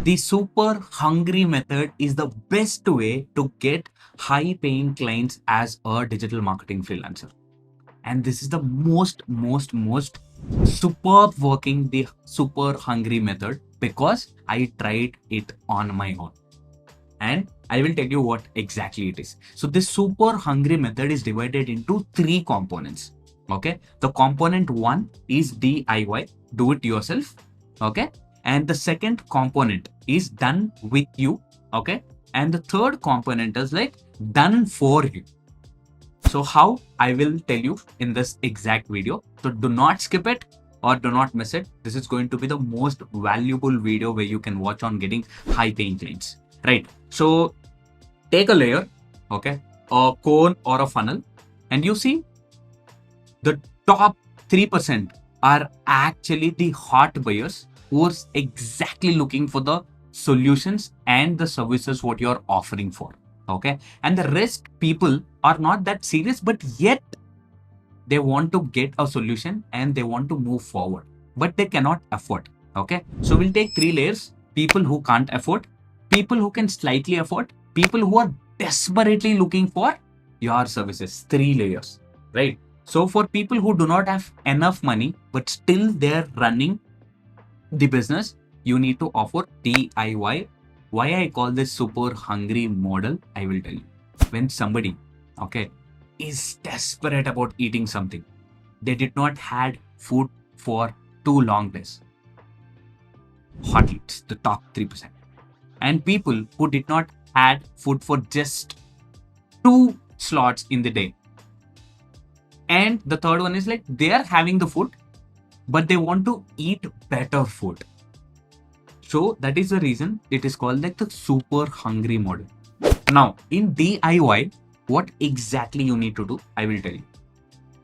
The super hungry method is the best way to get high paying clients as a digital marketing freelancer. And this is the most superb working the super hungry method because I tried it on my own. And I will tell you what exactly it is. So this super hungry method is divided into three components. Okay. The component one is DIY, do it yourself. Okay. And the second component is done with you. Okay. And the third component is like done for you. So how I will tell you in this exact video. So do not skip it or do not miss it. This is going to be the most valuable video where you can watch on getting high paying clients, right? So take a layer, okay, a cone or a funnel, and you see the top 3% are actually the hot buyers who are exactly looking for the solutions and the services what you're offering for. Okay. And the rest people are not that serious, but yet they want to get a solution and they want to move forward, but they cannot afford. Okay. So we'll take three layers: people who can't afford, people who can slightly afford, people who are desperately looking for your services. Three layers, right? So for people who do not have enough money, but still they're running the business, you need to offer DIY. Why I call this super hungry model, I will tell you. When somebody, okay, is desperate about eating something, they did not had food for 2 long days. Hot eats, the top 3%. And people who did not had food for just 2 slots in the day. And the third one is like they are having the food, but they want to eat better food. So that is the reason it is called like the super hungry model. Now in DIY, what exactly you need to do, I will tell you.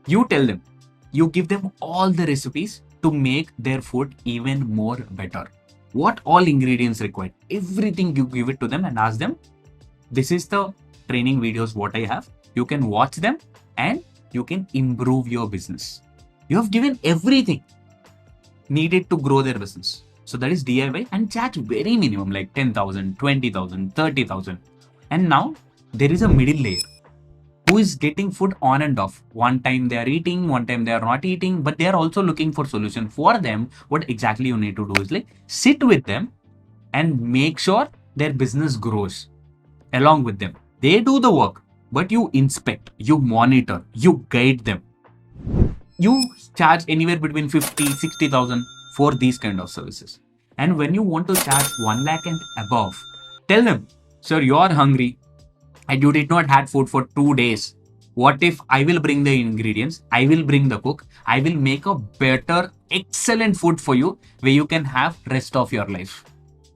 You tell them, you give them all the recipes to make their food even more better. What all ingredients required, everything you give it to them and ask them, this is the training videos what I have. You can watch them and you can improve your business. You have given everything needed to grow their business. So that is DIY and charge very minimum like 10,000, 20,000, 30,000. And now there is a middle layer who is getting food on and off. One time they are eating, one time they are not eating, but they are also looking for solution for them. What exactly you need to do is like sit with them and make sure their business grows along with them. They do the work, but you inspect, you monitor, you guide them. You charge anywhere between 50, 60,000 for these kind of services. And when you want to charge 1 lakh and above, tell them, sir, you are hungry and you did not had food for 2 days. What if I will bring the ingredients? I will bring the cook. I will make a better, excellent food for you where you can have rest of your life.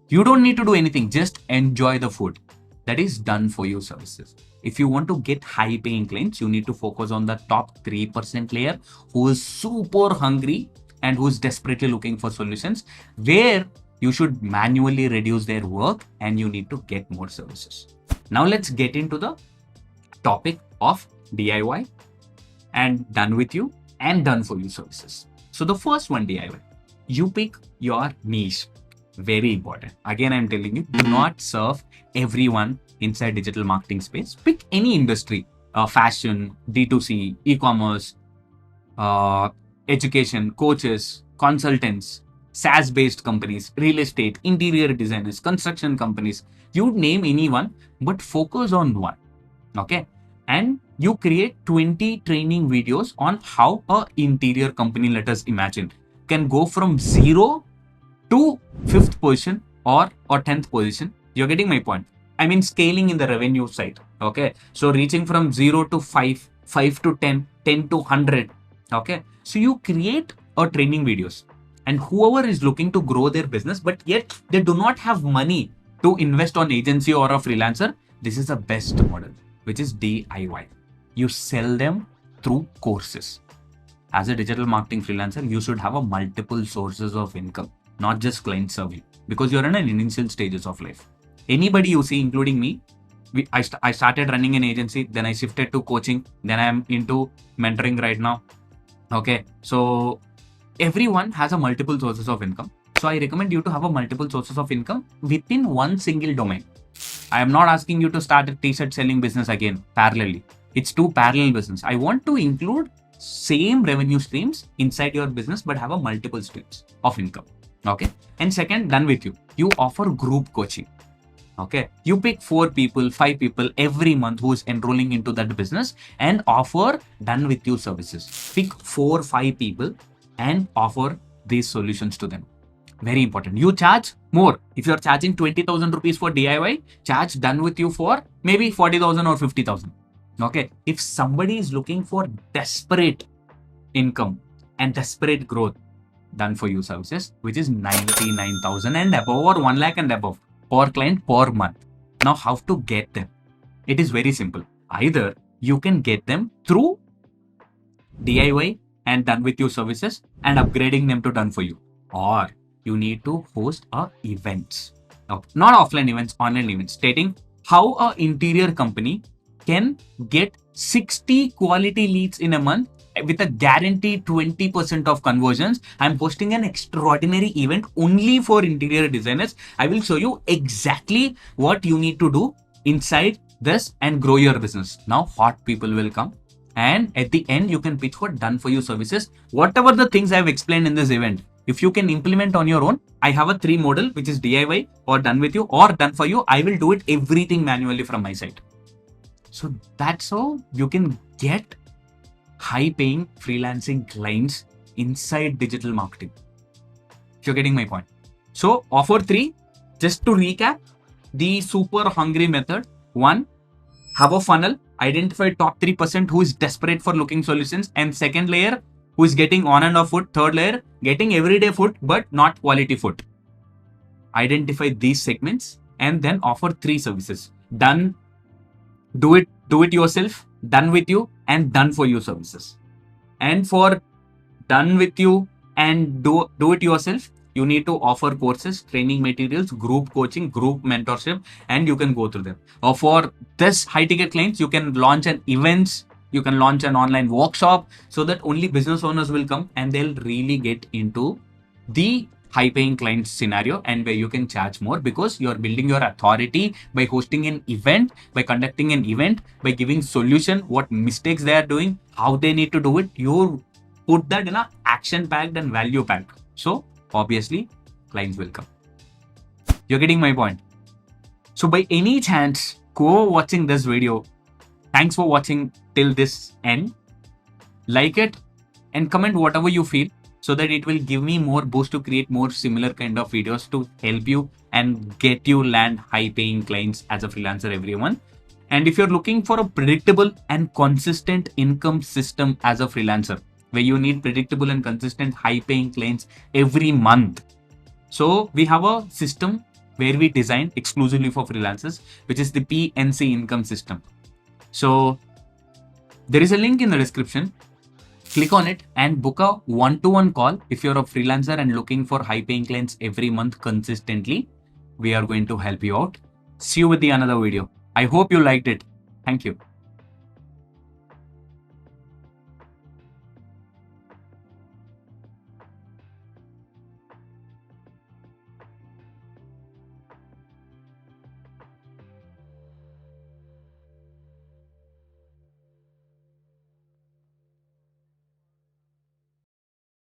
You don't need to do anything. Just enjoy the food. That is done for you services. If you want to get high paying clients, you need to focus on the top 3% layer who is super hungry and who is desperately looking for solutions, where you should manually reduce their work and you need to get more services. Now let's get into the topic of DIY and done with you and done for you services. So the first one, DIY, you pick your niche. Very important. Again, I'm telling you, do not serve everyone inside digital marketing space. Pick any industry, fashion, D2C, e-commerce, education, coaches, consultants, SaaS-based companies, real estate, interior designers, construction companies. You name anyone, but focus on one. Okay. And you create 20 training videos on how a interior company, let us imagine, can go from 0 to 5th position or 10th position. You're getting my point. I mean, scaling in the revenue side. Okay. So reaching from 0 to 5, 5 to 10, 10 to 100. Okay. So you create a training videos, and whoever is looking to grow their business, but yet they do not have money to invest on agency or a freelancer, this is the best model, which is DIY. You sell them through courses. As a digital marketing freelancer, you should have a multiple sources of income, not just client serving, because you're in an initial stages of life. Anybody you see, including me, I started running an agency, then I shifted to coaching, then I'm into mentoring right now. Okay, so everyone has a multiple sources of income. So I recommend you to have a multiple sources of income within one single domain. I am not asking you to start a t-shirt selling business again parallelly. It's two parallel business. I want to include same revenue streams inside your business, but have a multiple streams of income. Okay. And second, done with you. You offer group coaching. Okay. You pick 4 people, 5 people every month who is enrolling into that business and offer done with you services. Pick 4, 5 people and offer these solutions to them. Very important. You charge more. If you're charging 20,000 rupees for DIY, charge done with you for maybe 40,000 or 50,000. Okay. If somebody is looking for desperate income and desperate growth, done for you services, which is 99,000 and above or 1 lakh and above per client per month. Now, how to get them? It is very simple. Either you can get them through DIY and done with you services and upgrading them to done for you, or you need to host events, not offline events, online events, stating how a interior company can get 60 quality leads in a month with a guaranteed 20% of conversions. I'm hosting an extraordinary event only for interior designers. I will show you exactly what you need to do inside this and grow your business. Now, hot people will come. And at the end, you can pitch for done for you services. Whatever the things I've explained in this event, if you can implement on your own, I have a 3 model, which is DIY or done with you or done for you. I will do it everything manually from my side. So that's how you can get high paying freelancing clients inside digital marketing. You're getting my point. So offer 3, just to recap, the super hungry method. 1, have a funnel, identify top 3% who is desperate for looking solutions, and second layer, who is getting on and off food. Third layer, getting everyday food, but not quality food. Identify these segments and then offer 3 services. Done, do it yourself, done with you, and done for you services. And for done with you and do it yourself, you need to offer courses, training materials, group coaching, group mentorship, and you can go through them. Or for this high ticket clients, you can launch an events, you can launch an online workshop so that only business owners will come and they'll really get into the high paying client scenario, and where you can charge more because you're building your authority by hosting an event, by conducting an event, by giving solution, what mistakes they are doing, how they need to do it. You put that in a action packed and value packed. So obviously clients will come. You're getting my point. So by any chance, go watching this video. Thanks for watching till this end. Like it and comment whatever you feel, so that it will give me more boost to create more similar kind of videos to help you and get you land high paying clients as a freelancer every month. And if you're looking for a predictable and consistent income system as a freelancer, where you need predictable and consistent high paying clients every month, so we have a system where we design exclusively for freelancers, which is the PNC income system. So there is a link in the description. Click on it and book a 1-to-1 call if you're a freelancer and looking for high paying clients every month consistently. We are going to help you out. See you with the another video. I hope you liked it. Thank you.